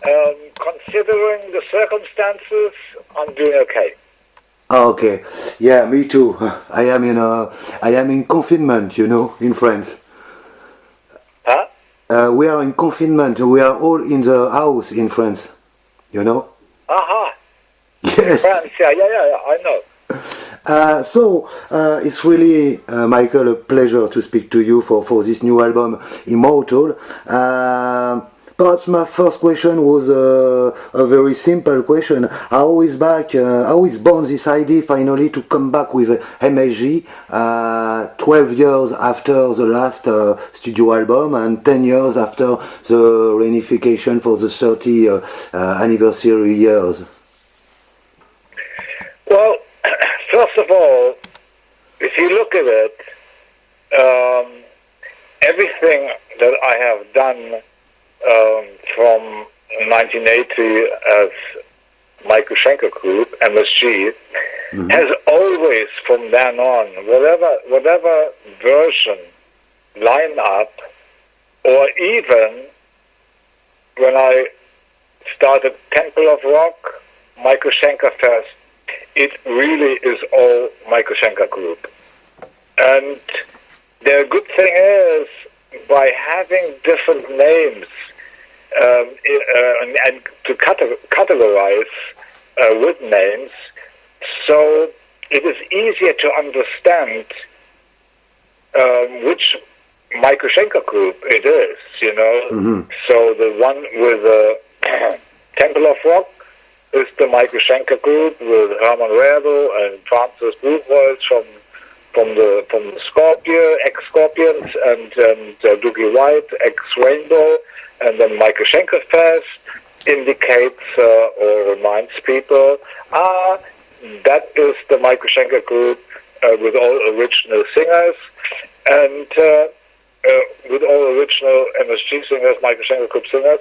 Considering the circumstances, I'm doing okay. Okay, yeah, me too. I am in confinement, in France. Huh? We are in confinement. We are all in the house in France. You know? Aha. Yes. France, yeah, I know. It's really, Michael, a pleasure to speak to you for this new album, Immortal. Perhaps my first question was a very simple question. How is born this idea finally to come back with MSG 12 years after the last studio album and 10 years after the reunification for the 30 anniversary years? Well, first of all, if you look at it, everything that I have done from 1980 as Michael Schenker Group, MSG, has always from then on, whatever version, line-up, or even when I started Temple of Rock, Michael Schenker Fest, it really is all Michael Schenker Group. And the good thing is, by having different names and to categorize with names, so it is easier to understand which Michael Schenker Group it is, So the one with the Temple of Rock is the Michael Schenker Group with Hermann Rebel and Francis Buchholz from the Scorpion, ex-Scorpions, and Doogie White, ex-Rainbow, and then Michael Schenker Fest indicates or reminds people, that is the Michael Schenker Group with all original singers, and with all original MSG singers, Michael Schenker Group singers.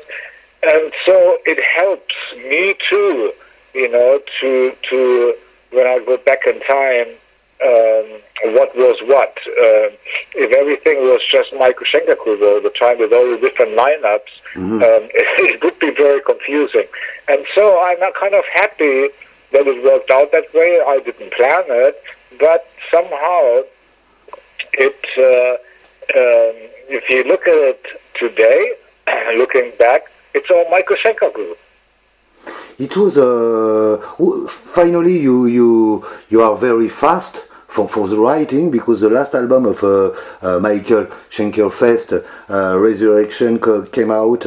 And so it helps me too, to when I go back in time, what was what. If everything was just Michael Schenker Group all the time with all the different lineups, it would be very confusing. And so I'm kind of happy that it worked out that way. I didn't plan it, but somehow it. If you look at it today, looking back, it's all Michael Schenker Group. It was finally you are very fast for the writing, because the last album of Michael Schenker Fest, Resurrection, came out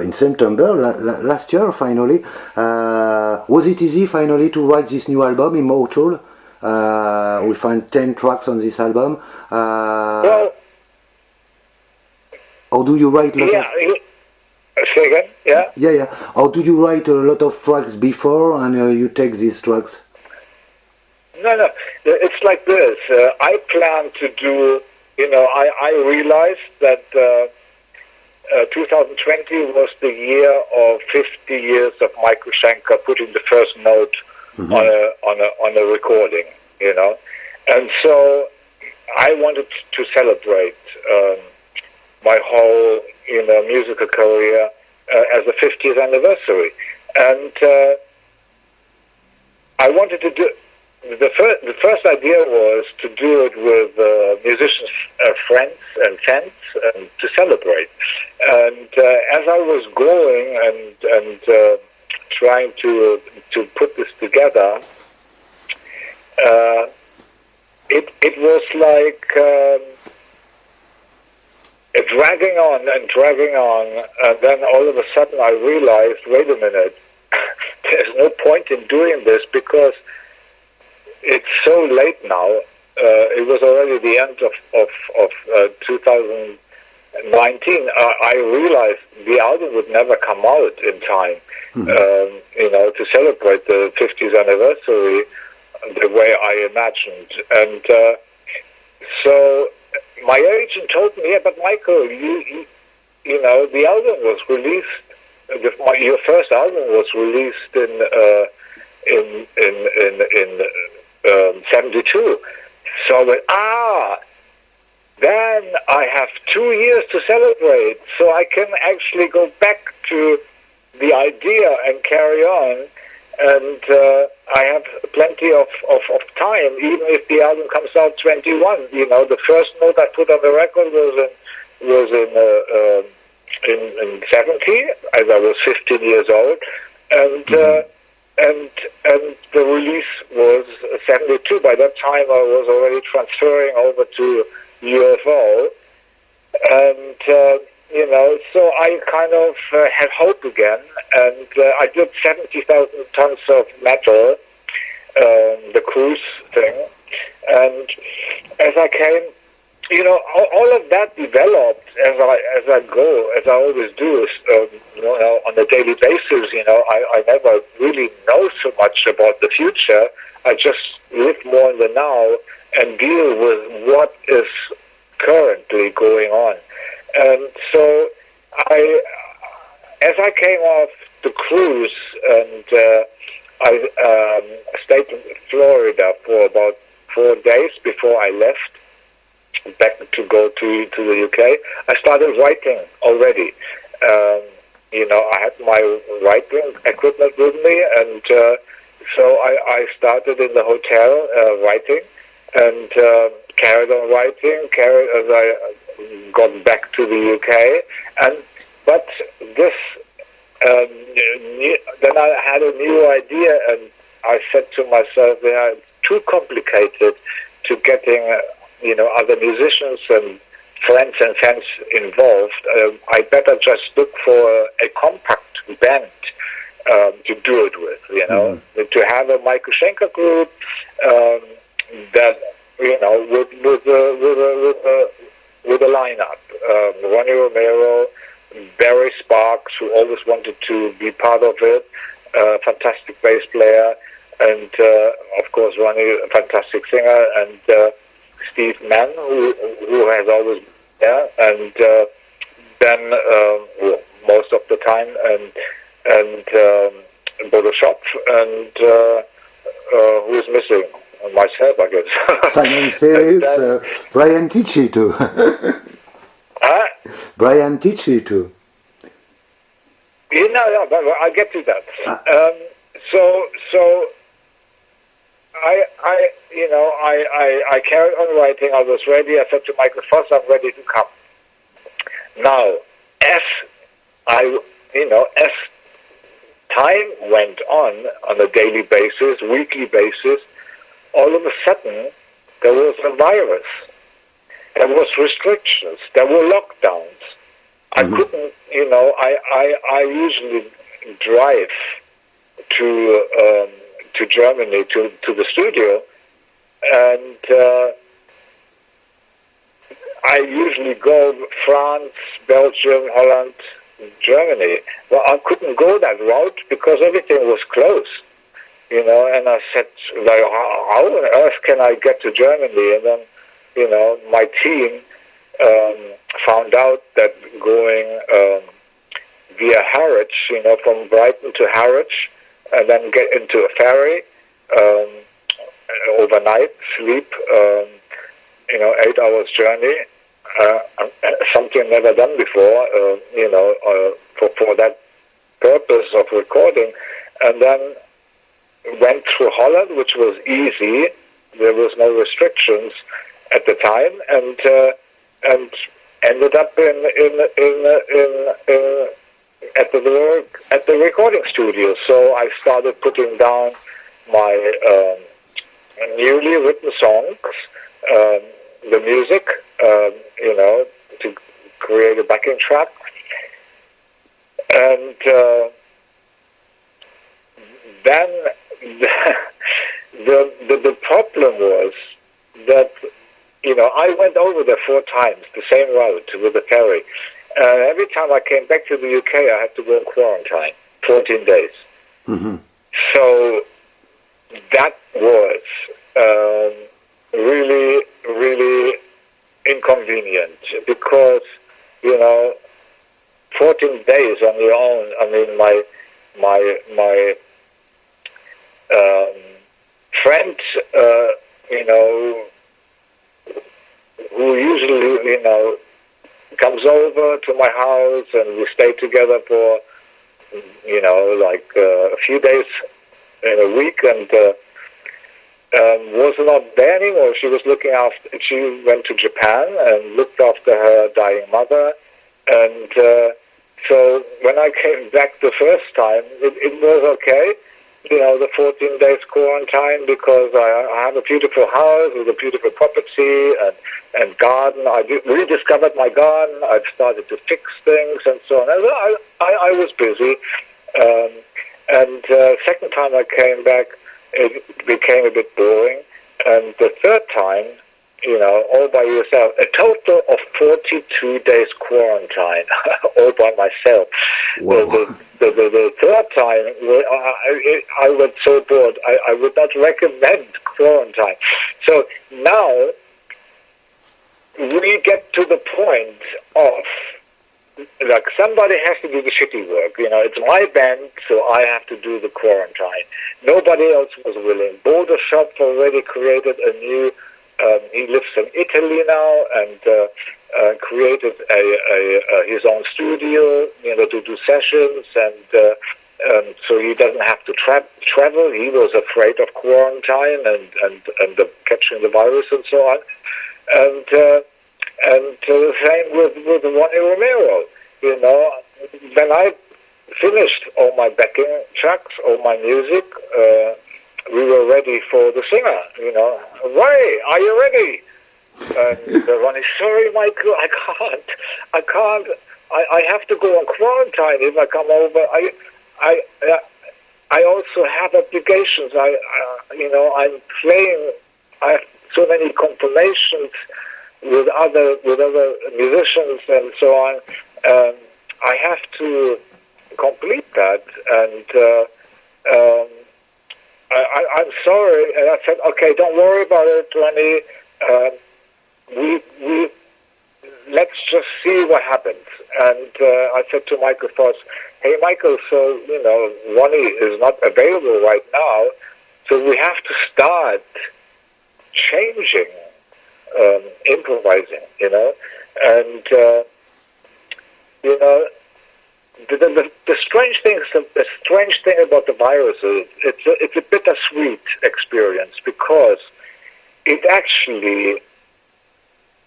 in September last year. Finally, was it easy finally to write this new album, Immortal? We find 10 tracks on this album. Well, or do you write? Say again? Yeah? Yeah. Or do you write a lot of tracks before and you take these tracks? No. It's like this. I plan to do, I realized that 2020 was the year of 50 years of Michael Schenker putting the first note on a recording, And so I wanted to celebrate my whole musical career as a 50th anniversary, and I wanted to do the first idea was to do it with musicians, friends and fans, and to celebrate. And as I was growing and trying to put this together, it was like. Dragging on, and then all of a sudden I realized, wait a minute, there's no point in doing this because it's so late now. It was already the end of 2019. I realized the album would never come out in time, to celebrate the 50th anniversary the way I imagined. And so my agent told me, yeah, but Michael, you the album was released. Your first album was released in 72. So I went, then I have 2 years to celebrate, so I can actually go back to the idea and carry on. And I have plenty of time, even if the album comes out 21. You know, the first note I put on the record was in 70, as I was 15 years old, and the release was 72. By that time, I was already transferring over to UFO, and you know, so I kind of had hope again, and I did 70,000 tons of metal, the cruise thing, and as I came, you know, all of that developed as I always do, you know, on a daily basis. You know, I never really know so much about the future. I just live more in the now and deal with what is currently going on. And so as I came off the cruise, and I stayed in Florida for about 4 days before I left back to go to the UK, I started writing already. You know, I had my writing equipment with me, and so I started in the hotel writing, and carried on writing, as I got back to the UK, but this then I had a new idea, and I said to myself, they are too complicated to getting you know, other musicians and friends and fans involved. I better just look for a compact band to do it with, you know, to have a Michael Schenker group that, you know, with a lineup. Ronnie Romero, Barry Sparks, who always wanted to be part of it, fantastic bass player, and of course Ronnie, a fantastic singer, and Steve Mann, who has always been there, and then most of the time, and Bodo Shop, and who's missing? Myself, I guess. Simon Phillips, Brian Tichy too. Brian Tichy too. You know, yeah, but I'll get to that. So I carried on writing. I was ready. I said to Michael Foss, I'm ready to come. Now, as time went on a daily basis, weekly basis, all of a sudden there was a virus. There was restrictions. There were lockdowns. I couldn't, you know, I usually drive to Germany, to the studio, and I usually go France, Belgium, Holland, Germany. Well, I couldn't go that route because everything was closed, you know, and I said, like, how on earth can I get to Germany? And then, you know, my team found out that going via Harwich, you know, from Brighton to Harwich, and then get into a ferry, overnight, sleep, 8 hours journey, something never done before, for that purpose of recording, and then went through Holland, which was easy. There was no restrictions at the time, and ended up at the recording studio. So I started putting down my newly written songs, the music, to create a backing track, and then the problem was that, I went over there 4 times, the same route with the ferry. And every time I came back to the UK, I had to go in quarantine, 14 days. Mm-hmm. So that was really, really inconvenient because, 14 days on your own. I mean, my friend, who usually, comes over to my house and we stay together for like a few days in a week, and was not there anymore. She was looking after. She went to Japan and looked after her dying mother, and so when I came back the first time, it was okay. The 14 days quarantine, because I have a beautiful house with a beautiful property and garden. I rediscovered my garden. I've started to fix things and so on. And I was busy. Second time I came back, it became a bit boring. And the third time, all by yourself, a total of 42 days quarantine, all by myself. Wow. The third time, I was so bored. I would not recommend quarantine. So now we get to the point of, like, somebody has to do the shitty work. It's my band, so I have to do the quarantine. Nobody else was willing. Boulder Shop already created a new. He lives in Italy now, and created his own studio, to do sessions, and so he doesn't have to travel. He was afraid of quarantine and catching the virus and so on. And the same with Ronnie Romero. When I finished all my backing tracks, all my music, we were ready for the singer. Ray, are you ready? And Ronnie, sorry, Michael, I can't. I have to go on quarantine if I come over. I also have obligations. I'm playing. I have so many confirmations with other musicians and so on. I have to complete that, and I'm sorry. And I said, okay, don't worry about it, Ronnie. We let's just see what happens. And I said to Michael Foss, hey, Michael, so, Ronnie is not available right now, so we have to start changing, improvising, and, the strange thing about the virus is it's a bittersweet experience, because it actually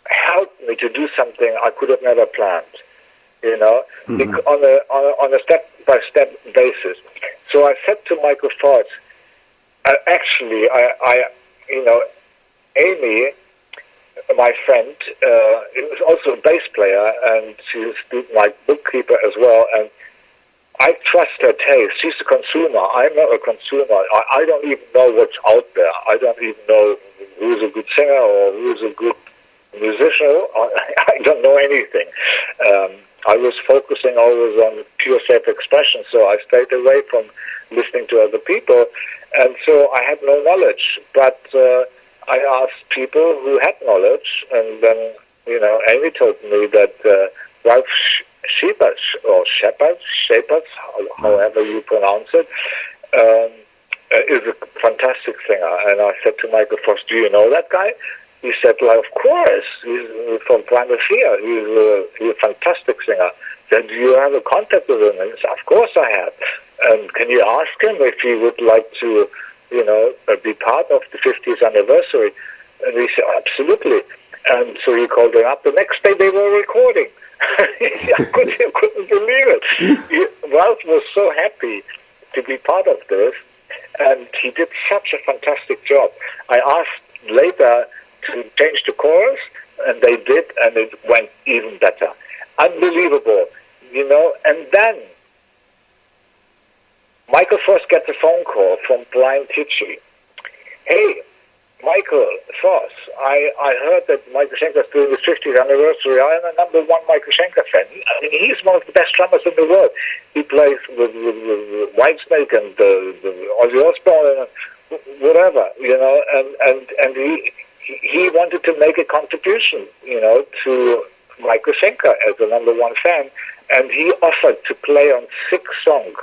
helped me to do something I could have never planned, mm-hmm. on a step-by-step basis. So I said to Michael Foss, actually, Amy, my friend, is also a bass player, and she's my bookkeeper as well, and I trust her taste. She's a consumer. I'm not a consumer. I don't even know what's out there. I don't even know who's a good singer or who's a good musician. I don't know anything. I was focusing always on pure self-expression, so I stayed away from listening to other people, and so I had no knowledge. But I asked people who had knowledge, and then, Amy told me that Ralph Shepard, however you pronounce it, is a fantastic singer. And I said to Michael Foss, do you know that guy? He said, well, of course. He's from Primal Fear. He's a fantastic singer. Then do you have a contact with him? And he said, of course I have. And can you ask him if he would like to, be part of the 50th anniversary? And he said, absolutely. And so he called him up. The next day they were recording. I couldn't believe it. Ralph was so happy to be part of this, and he did such a fantastic job. I asked later to change the chorus, and they did, and it went even better. Unbelievable, And then Michael Foss gets a phone call from Brian Tichy. Hey, Michael Foss, I heard that Michael Schenker is doing his 50th anniversary. I am a number one Michael Schenker fan. I mean, he's one of the best drummers in the world. He plays with Whitesnake and Ozzy Osbourne and whatever, and he wanted to make a contribution, to Michael Schenker as the number one fan, and he offered to play on 6 songs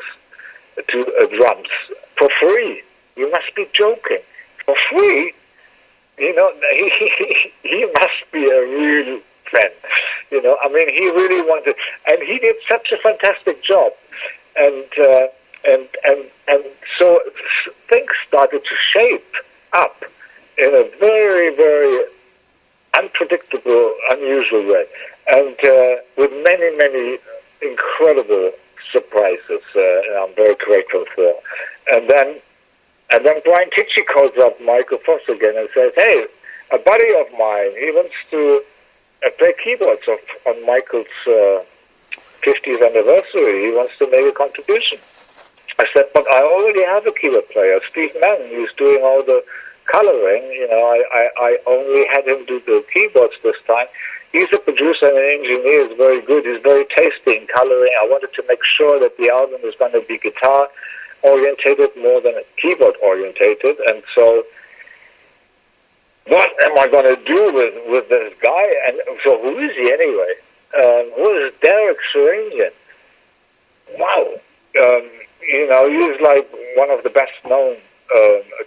to drums for free. You must be joking. For free? He must be a real fan. He really wanted, and he did such a fantastic job. and so things started to shape up in a very, very unpredictable, unusual way, and with many, many incredible surprises. And I'm very grateful for. And then Brian Tichy calls up Michael Voss again and says, "Hey, a buddy of mine, he wants to play keyboards on Michael's 50th anniversary. He wants to make a contribution." I said, "But I already have a keyboard player, Steve Mann, who's doing all the coloring. You know, I only had him do the keyboards this time. He's a producer and an engineer. He's very good. He's very tasty in coloring. I wanted to make sure that the album is going to be guitar orientated more than keyboard orientated. And so, what am I going to do with this guy? And so, who is he anyway? Who is Derek Sherinian? Wow. You know, he's like one of the best known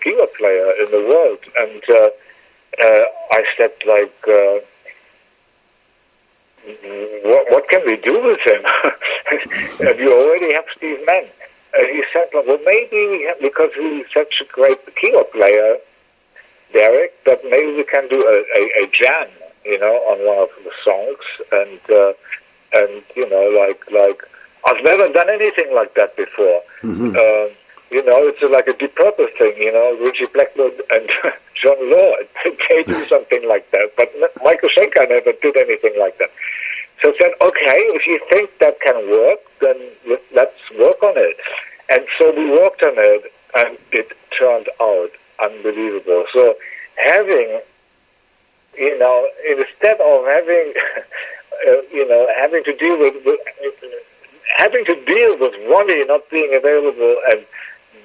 keyboard player in the world." And I said, like, what can we do with him? You already have Steve Mann. He said, well, maybe because he's such a great keyboard player, Derek, that maybe we can do a jam, you know, on one of the songs. And you know, like I've never done anything like that before. Mm-hmm. You know, it's like a Deep Purple thing, you know, Richie Blackwood and John Law, they do something like that. But Michael Schenker never did anything like that. So I said, okay, if you think that can work, then let's work on it. And so we worked on it, and it turned out unbelievable. So having, you know, instead of having, you know, having to deal with Ronnie not being available and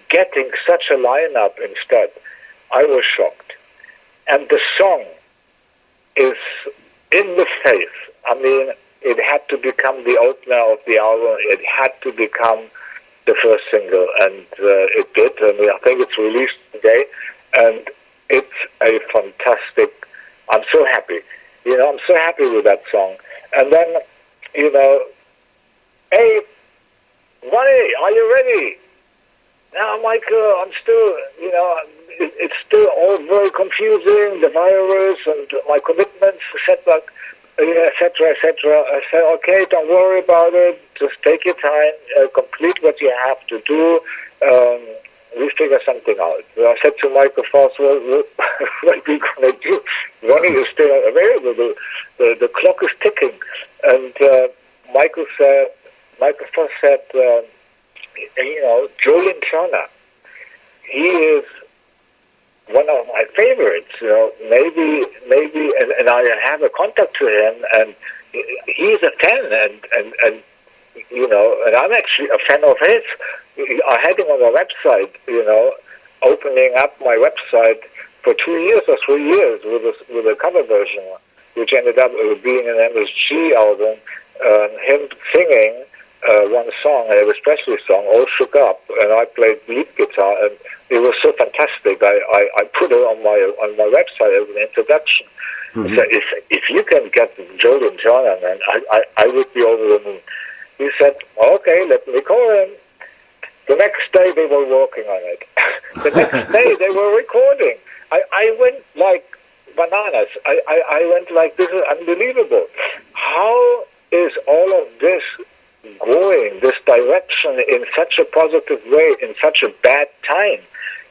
getting such a lineup instead, I was shocked. And the song is in the face. I mean, it had to become the opener of the album. It had to become the first single, and it did. I mean, I think it's released today, and it's a fantastic. I'm so happy. You know, I'm so happy with that song. And then, you know, hey, Ronnie, are you ready? Now, Michael, I'm still, you know, it's still all very confusing, the virus and my commitments, etc., etc., etc. I said, okay, don't worry about it. Just take your time, complete what you have to do. We figure something out. I said to Michael Voss, well, what are we going to do? Ronnie is still available. The clock is ticking. And Michael Voss said, you know, Julian Turner, he is one of my favorites, you know, maybe, and I have a contact to him, and he's a fan, and you know, and I'm actually a fan of his. I had him on my website, you know, opening up my website for 2 years or 3 years with a cover version, which ended up being an MSG album, him singing one song, a Elvis Presley song, All Shook Up, and I played lead guitar, and it was so fantastic. I put it on my website as an introduction. Mm-hmm. So if you can get Julian Turner, man, I would be over the moon. He said, okay, let me call him. The next day they were working on it. The next day they were recording. I went like bananas. I went like, this is unbelievable. How is all of this going, this direction, in such a positive way, in such a bad time?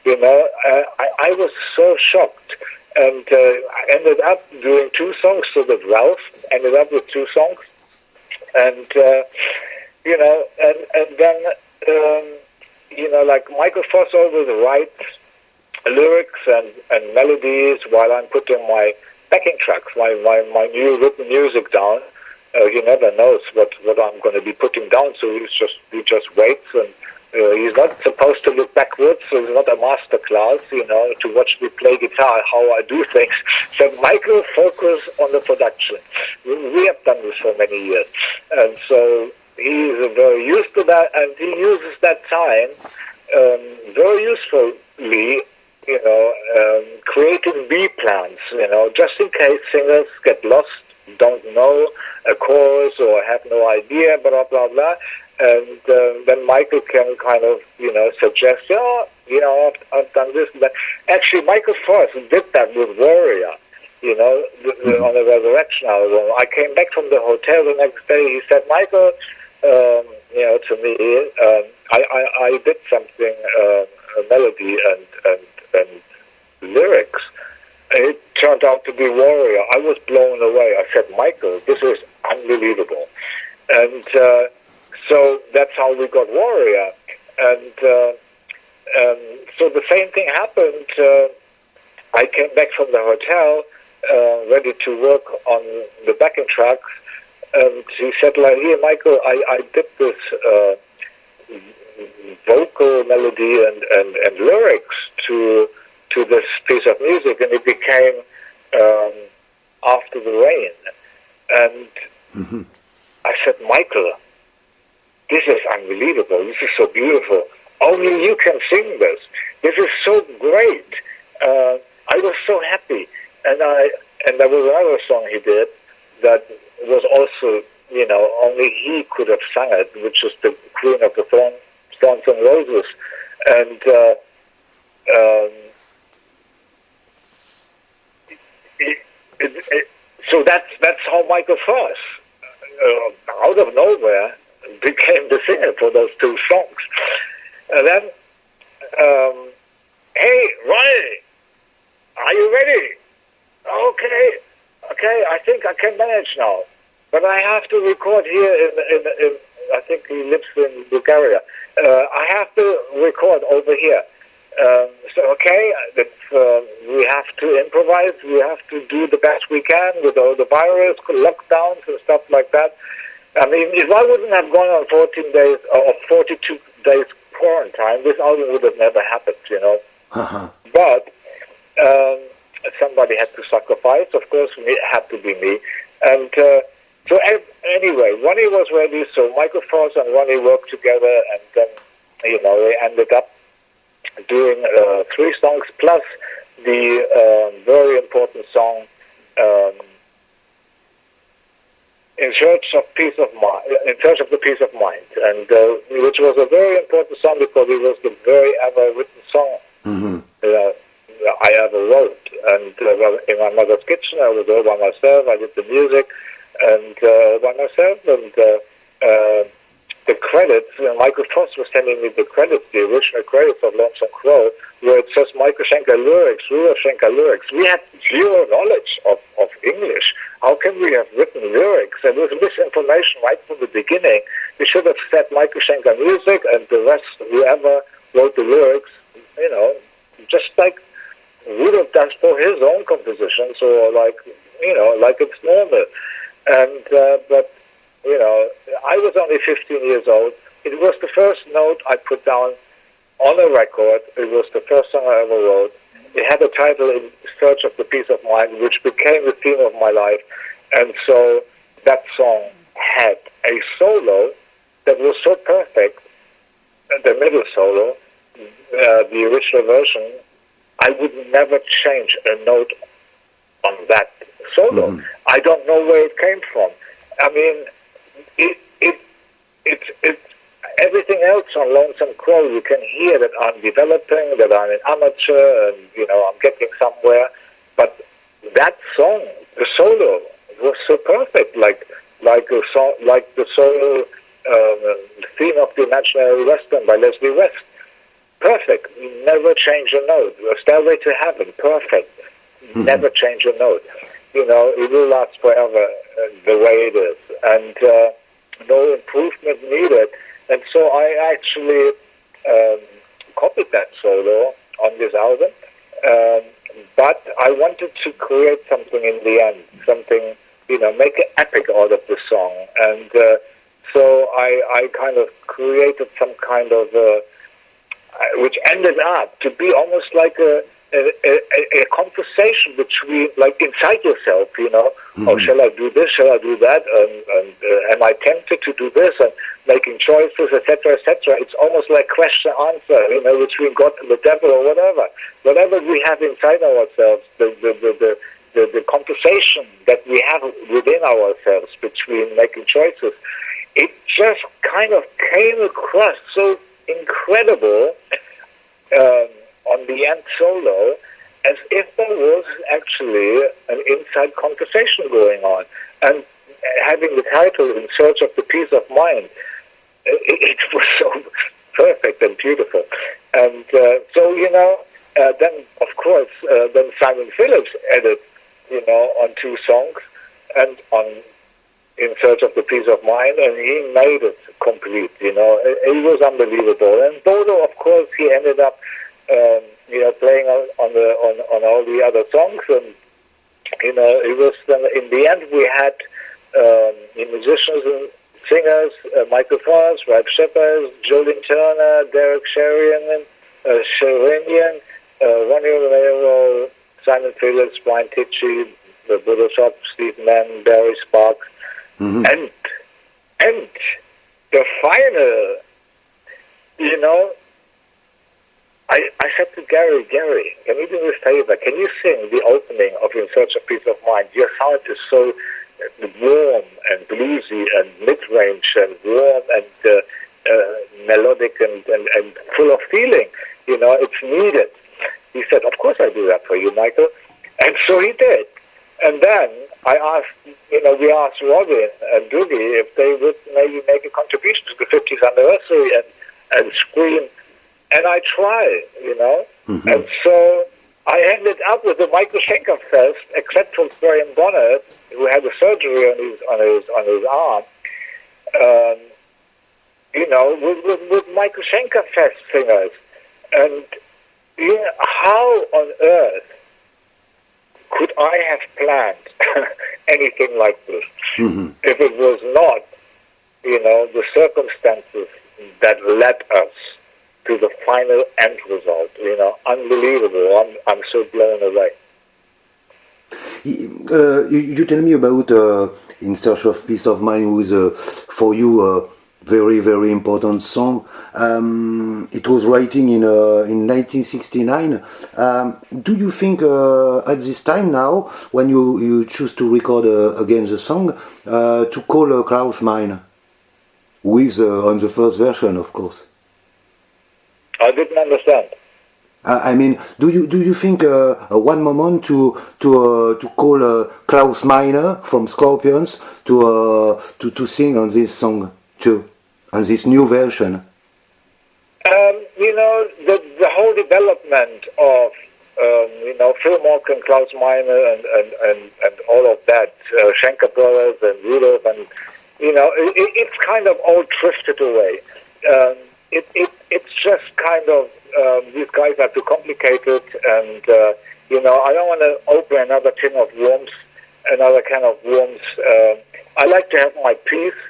You know, I was so shocked. And I ended up doing 2 songs, so that Ralph ended up with 2 songs. And, you know, and then, you know, like Michael Voss always writes lyrics and melodies while I'm putting my backing tracks, my new written music down. He never knows what I'm going to be putting down, so he just waits, and he's not supposed to look backwards, so it's not a master class, you know, to watch me play guitar, how I do things. So Michael, focus on the production. We have done this for many years, and so he's very used to that, and he uses that time very usefully, you know, creating B plans, you know, just in case singers get lost, don't know a chorus or have no idea, blah, blah, blah. And then Michael can kind of, suggest, I've done this and that. Actually, Michael first did that with Warrior, on the Resurrection album. I came back from the hotel the next day. He said, Michael, to me, I did something, a melody and lyrics. It turned out to be Warrior. I was blown away. I said, Michael, this is unbelievable. And so that's how we got Warrior. And so the same thing happened. I came back from the hotel, ready to work on the backing tracks. And he said, here, Michael, I did this vocal melody and lyrics to this piece of music, and it became After the Rain. And I said, Michael, this is unbelievable. This is so beautiful. Only you can sing this. This is so great. I was so happy. And there was another song he did that was also, only he could have sung it, which is the Queen of the Thorns and Roses. And so that's how Michael Foss, out of nowhere, became the singer for those two songs. And then, hey, Ronnie, are you ready? Okay, I think I can manage now. But I have to record here in I think he lives in Bulgaria. I have to record over here. So, okay, we have to improvise. We have to do the best we can with all the virus, lockdowns and stuff like that. I mean, if I wouldn't have gone on 14 days or 42 days quarantine, this album would have never happened, But somebody had to sacrifice. Of course, it had to be me. And so anyway, Ronnie was ready. So Michael Foss and Ronnie worked together, and then they ended up doing 3 songs plus the very important song. In Search of Peace of Mind, in Search of the Peace of Mind, and which was a very important song because it was the very ever written song I ever wrote. And in my mother's kitchen, I was all by myself. I did the music and by myself, and the credits. Michael Foss was sending me the credits, the original credits of Lonesome Crow, where it says Michael Schenker lyrics, Rudolf Schenker lyrics. We had zero knowledge of English. How can we have written lyrics? There was misinformation right from the beginning. We should have said Michael Schenker music, and the rest, whoever wrote the lyrics, just like Rudolf does for his own compositions, or like it's normal. And but I was only 15 years old. It was the first note I put down on a record. It was the first song I ever wrote. It had a title, In Search of the Peace of Mind, which became the theme of my life. And so that song had a solo that was so perfect, the middle solo, the original version. I would never change a note on that solo. I don't know where it came from. I mean, it's everything else on Lonesome Crow. You can hear that I'm developing, that I'm an amateur, and I'm getting somewhere. But that song, the solo, was so perfect, like a song, like the solo theme of the Imaginary Western by Leslie West. Perfect. Never change a note. Stairway to Heaven. Perfect. Never change a note. It will last forever the way it is, and no improvement needed. And so I actually copied that solo on this album, but I wanted to create something in the end, something, make an epic out of the song. And so I kind of created some kind of, which ended up to be almost like a conversation between, like, inside yourself, oh, shall I do this, shall I do that, and am I tempted to do this, and making choices, etc., etc. It's almost like question answer, between God and the devil, or whatever we have inside ourselves, the conversation that we have within ourselves between making choices. it just kind of came across so incredible on the end solo, as if there was actually an inside conversation going on. And having the title In Search of the Peace of Mind, it was so perfect and beautiful. And then, of course, then Simon Phillips added, on 2 songs and on In Search of the Peace of Mind, and he made it complete, It was unbelievable. And Bodo, of course, he ended up, playing on all the other songs, and, it was then, in the end, we had musicians and singers, Michael Foss, Ralph Shepard, Jolene Turner, Derek Sherinian, Ronnie Romero, Simon Phillips, Brian Tichy, the Bodo Shop, Steve Mann, Barry Sparks, and the final, I said to Gary, can you do me a favor? Can you sing the opening of In Search of Peace of Mind? Your sound is so warm and bluesy and mid-range and warm and melodic and full of feeling. It's needed. He said, of course I do that for you, Michael. And so he did. And then we asked Robin and Doogie if they would maybe make a contribution to the 50th anniversary and scream. And I tried, And so I ended up with the Michael Schenker Fest, except for Graham Bonnet, who had a surgery on his arm. With Michael Schenker Fest singers. And how on earth could I have planned anything like this if it was not, the circumstances that led us to the final end result? Unbelievable. I'm so blown away. You tell me about In Search of Peace of Mind, who is for you a very, very important song. It was writing in 1969. Do you think at this time now, when you choose to record again the song, to call Klaus Meine, who is on the first version, of course? I didn't understand. I mean, do you think one moment to call Klaus Meine from Scorpions to sing on this song too, on this new version? The whole development of Phil Mock and Klaus Meine and all of that, Schenker Brothers and Rudolph, and it's kind of all drifted away. It's just kind of these guys are too complicated, and I don't want to open another tin of worms, another can of worms. I like to have my peace,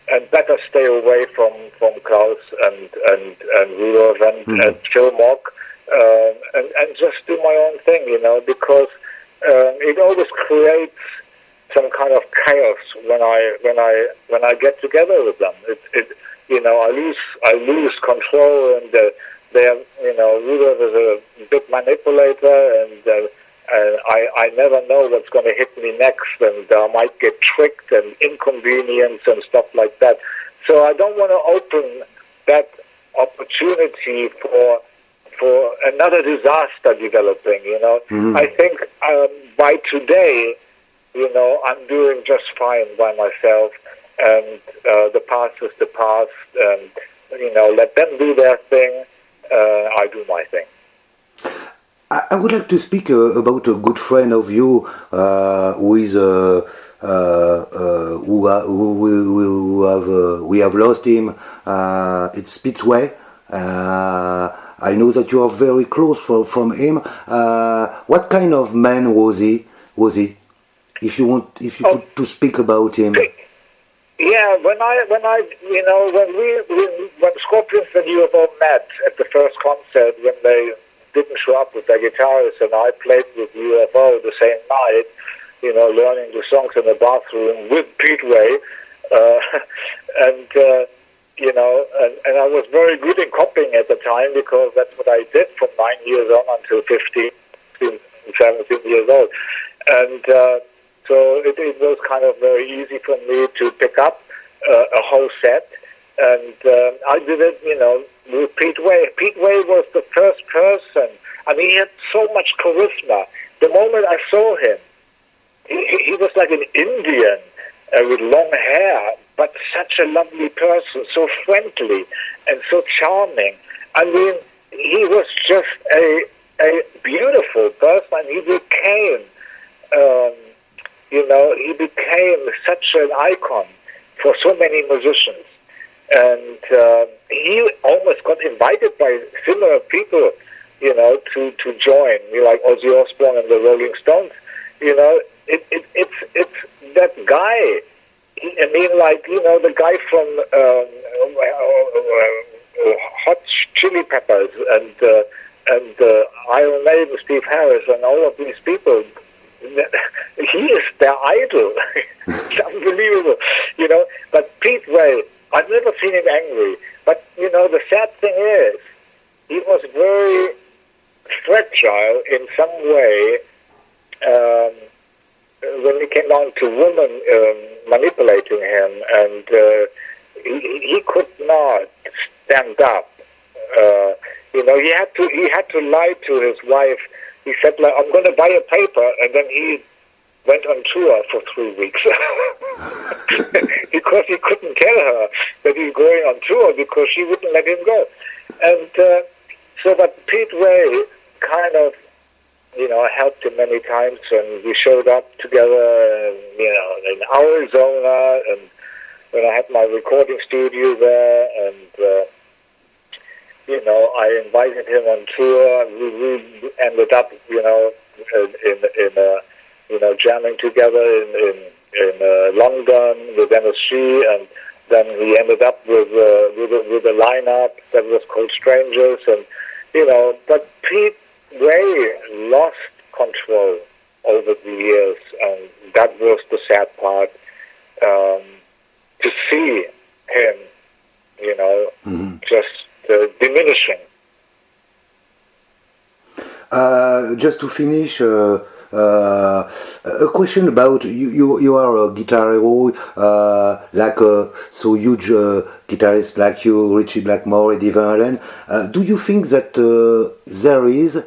and better stay away from Klaus and Rudolph and Phil Mock, and just do my own thing, because it always creates some kind of chaos when I get together with them. I lose control, and Rudolph is a big manipulator, and I never know what's going to hit me next, and I might get tricked and inconvenience and stuff like that. So I don't want to open that opportunity for another disaster developing. I think by today, I'm doing just fine by myself. And the past is the past, and let them do their thing. I do my thing. I would like to speak about a good friend of you who is we have lost him. It's Speedway. I know that you are very close from him. What kind of man was he? If you could to speak about him. Yeah, when Scorpions and UFO met at the first concert, when they didn't show up with their guitarist, and I played with UFO the same night, learning the songs in the bathroom with Pete Way, and I was very good in copying at the time, because that's what I did from 9 years on until 15, 17 years old, and So it was kind of very easy for me to pick up a whole set. And I did it, with Pete Way. Pete Way was the first person. I mean, he had so much charisma. The moment I saw him, he was like an Indian with long hair, but such a lovely person, so friendly and so charming. I mean, he was just a beautiful person. He became, he became such an icon for so many musicians. And he almost got invited by similar people, to join, like Ozzy Osbourne and the Rolling Stones. It's that guy. I mean, like, the guy from Hot Chili Peppers and Iron Maiden, Steve Harris, and all of these people. He is their idol. It's unbelievable, But Pete Way, I've never seen him angry. But, the sad thing is, he was very fragile in some way when it came down to women manipulating him, and he could not stand up. He had to lie to his wife. He said, like, I'm going to buy a paper, and then he went on tour for 3 weeks because he couldn't tell her that he's going on tour because she wouldn't let him go. And but Pete Way kind of, I helped him many times, and we showed up together, in Arizona, and when I had my recording studio there, and I invited him on tour. We ended up, in jamming together in London with MSG, and then we ended up with a lineup that was called Strangers, and but Pete Way lost control over the years, and that was the sad part, to see him, just diminishing. Just to finish, a question about you are a guitar hero, like a so huge guitarist like you, Richie Blackmore, Eddie Van Halen. Do you think that there is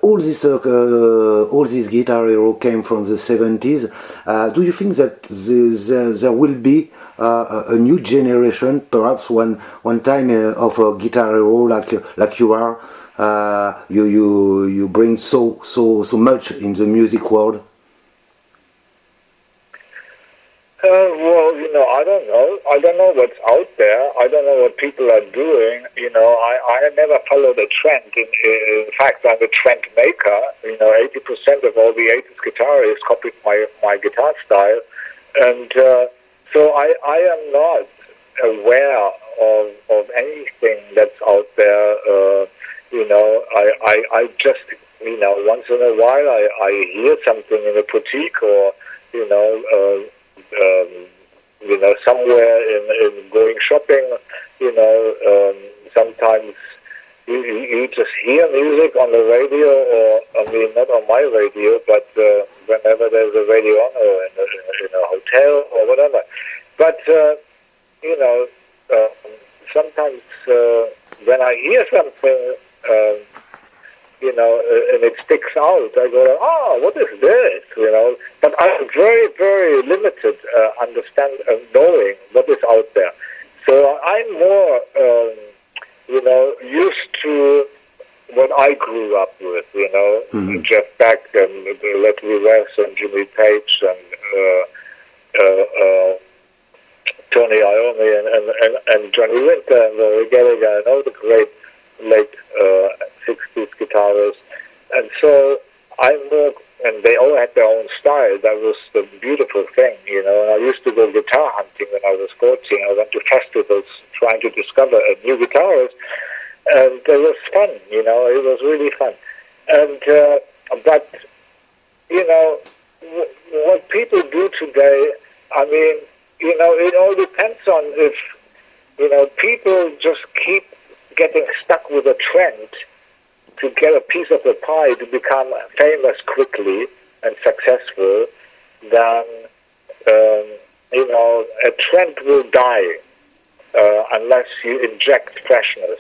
all this guitar hero came from the 70s? Do you think that there will be a new generation, perhaps one time of a guitar hero like you are? You bring so much in the music world. Well, I don't know. I don't know what's out there. I don't know what people are doing. I never follow the trend. In fact, I'm a trend maker. 80% of all the 80s guitarists copied my guitar style, and so I am not aware of anything that's out there. I just, once in a while I hear something in a boutique or, somewhere in going shopping, sometimes you just hear music on the radio, or, not on my radio, but whenever there's a radio on, or in a hotel or whatever. But, sometimes when I hear something, and it sticks out, I go, oh, what is this? But I'm very, very limited knowing what is out there. So I'm more, used to what I grew up with, Jeff Beck and Leslie West and Jimmy Page and Tony Iommi and Johnny Winter and Rory Gallagher and all the great late 60s guitarists. And so I'm more, and they all had their own style. That was the beautiful thing, And I used to go guitar hunting when I was 14. I went to festivals trying to discover a new guitarist, and it was fun, it was really fun. And but what people do today, I mean, it all depends on if people just keep getting stuck with a trend to get a piece of the pie to become famous quickly and successful, then a trend will die unless you inject freshness.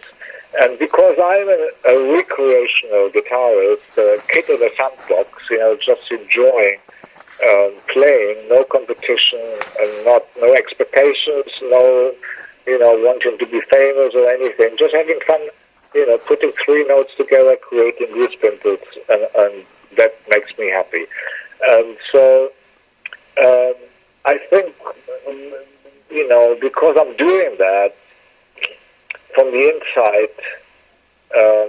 And because I'm a recreational guitarist, a kid in the sandbox, just enjoying playing, no competition, and no expectations, no wanting to be famous or anything, just having fun, putting three notes together, creating goose pimples, and that makes me happy. And so I think, because I'm doing that from the inside,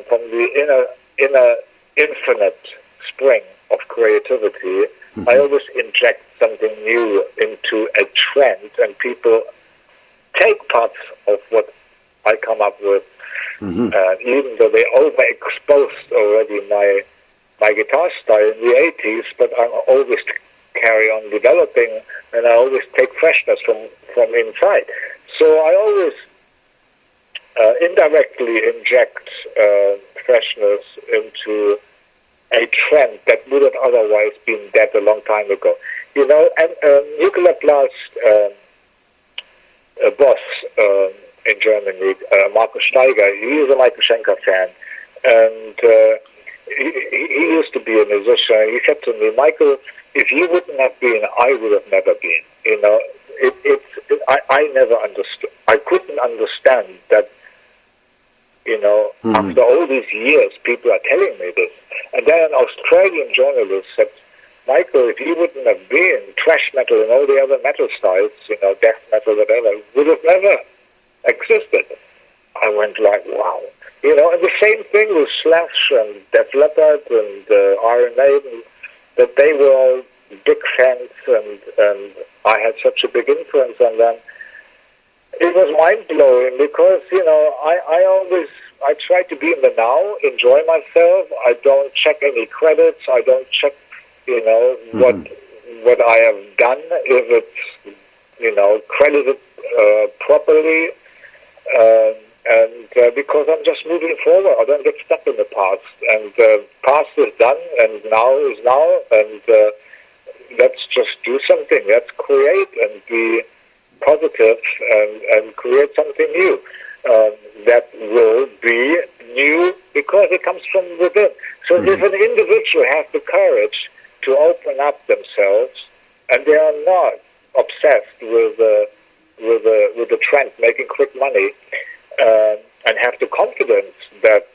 from the inner infinite spring of creativity, I always inject something new into a trend, and people take parts of what I come up with, even though they overexposed already my guitar style in the 80s, but I always carry on developing, and I always take freshness from inside. So I always indirectly inject freshness into a trend that would have otherwise been dead a long time ago. And Nuclear Blast boss in Germany, Markus Steiger, he is a Michael Schenker fan, and he used to be a musician. He said to me, Michael, if you wouldn't have been, I would have never been. I never understood. I couldn't understand that. After all these years, people are telling me this. And then an Australian journalist said, Michael, if you wouldn't have been, thrash metal and all the other metal styles, death metal, whatever, would have never existed. I went like, wow. And the same thing with Slash and Def Leppard and Iron Maiden, that they were all big fans, and I had such a big influence on them. It was mind-blowing because, I try to be in the now, enjoy myself. I don't check any credits. I don't check, what I have done, if it's, credited properly. And because I'm just moving forward, I don't get stuck in the past. And past is done, and now is now, and let's just do something. Let's create and be positive and create something new that will be new because it comes from within. So if an individual has the courage to open up themselves, and they are not obsessed with the trend, making quick money, and have the confidence that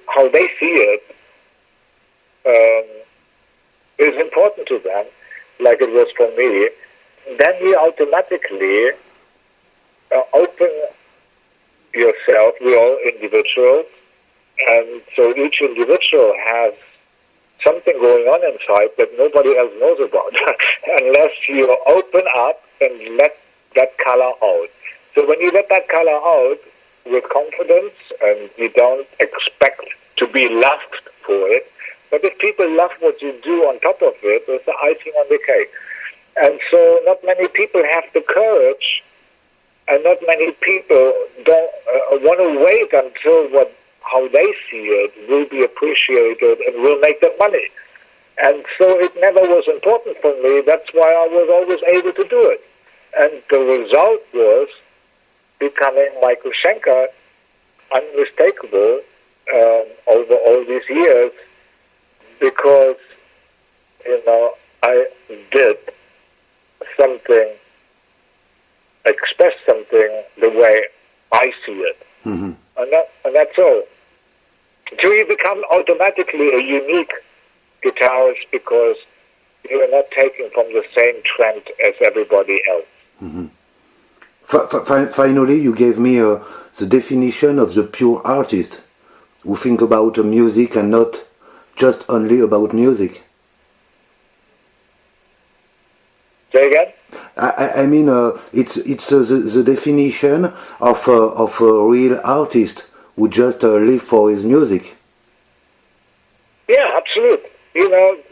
how they see it is important to them, like it was for me, then you automatically open yourself. We're all individuals, and so each individual has something going on inside that nobody else knows about, unless you open up and let that color out. So when you let that color out with confidence, and you don't expect to be loved for it, but if people love what you do on top of it, it's the icing on the cake. And so not many people have the courage, and not many people don't want to wait until how they see it will be appreciated and will make them money. And so it never was important for me. That's why I was always able to do it. And the result was becoming Michael Schenker, unmistakable over all these years, because, I did something, express something the way I see it. And that's all. So you become automatically a unique guitarist because you are not taking from the same trend as everybody else. Finally, you gave me the definition of the pure artist who think about music and not just only about music. Say again? I mean, it's the definition of a real artist who just live for his music. Yeah, absolutely.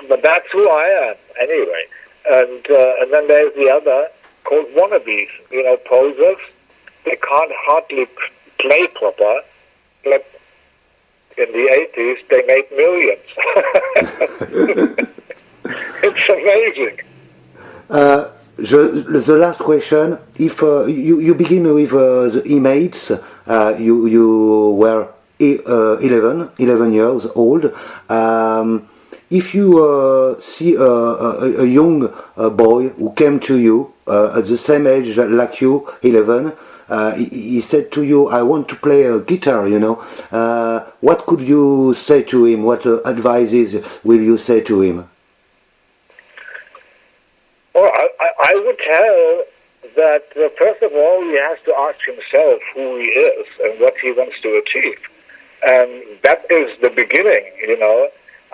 But that's who I am anyway. And then there's the other called wannabes. Posers. They can't hardly play proper, but in the 80s they made millions. It's amazing. The last question, if you begin with the emates, you were 11 years old. If you see a young boy who came to you at the same age like you, 11, he said to you, I want to play a guitar, what could you say to him? What advices will you say to him? Well, I would tell that, first of all, he has to ask himself who he is and what he wants to achieve. And that is the beginning,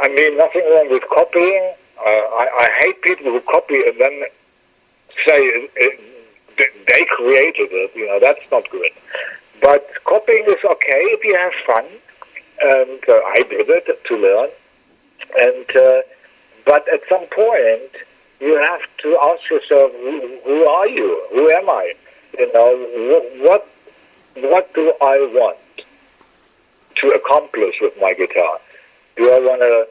I mean, nothing wrong with copying. I hate people who copy and then say they created it. That's not good. But copying is okay if you have fun. And I did it to learn. And but at some point, you have to ask yourself, who are you? Who am I? What do I want to accomplish with my guitar? Do I want to,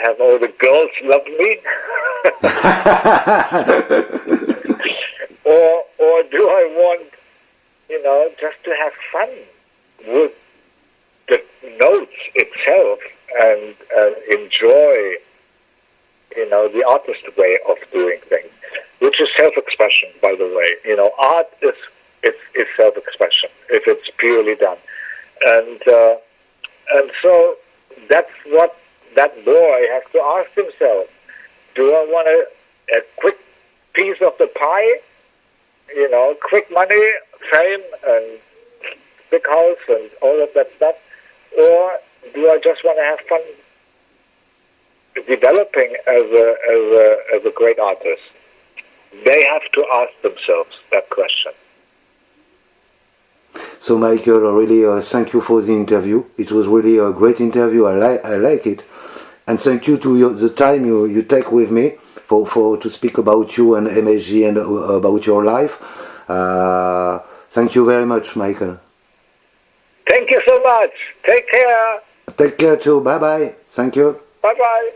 have all the girls love me? or do I want, just to have fun with the notes itself and enjoy, the artist way of doing things, which is self-expression, by the way. Art is self-expression if it's purely done. And so that's what that boy has to ask himself. Do I want a quick piece of the pie? Quick money, fame, and big house, and all of that stuff? Or do I just want to have fun developing as a great artist? They have to ask themselves that question. So, Michael, really thank you for the interview. It was really a great interview. I like it, and thank you to the time you take with me for to speak about you and MSG and about your life. Thank you very much, Michael. Thank you so much. Take care. Take care too. Bye bye. Thank you. Bye bye.